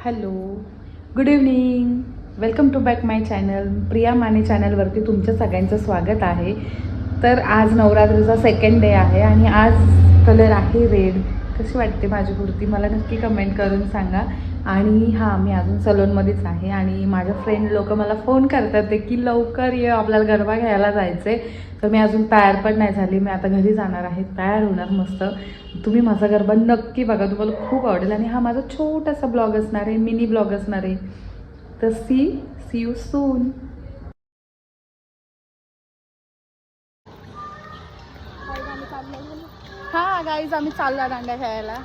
Hello, good evening. Welcome to back my channel. Priya Mane चॅनलवरती तुमच्या सगळ्यांचं स्वागत आहे. तर आज नवरात्रीचा सेकंड डे आहे आणि आज कलर आहे रेड. कशी वाटते माझी कुर्ती मला नक्की कमेंट करून सांगा. आणि हां, मी अजून सलूनमध्येच आहे आणि माझ्या फ्रेंड लोक मला फोन करतात की लवकर ये, आपल्याला गरबा घ्यायला जायचं आहे. तर मी अजून तयार पण नाही झाली. मी आता घरी जाणार आहे, तयार होणार मस्त. तुम्ही माझा गरबा नक्की बघा, तुम्हाला खूप आवडेल. आणि हा माझा छोटासा ब्लॉग असणार आहे, मिनी ब्लॉग असणार आहे. तर सी यू सून. हां गाईज, आम्ही चाललो दांड्या खेळायला.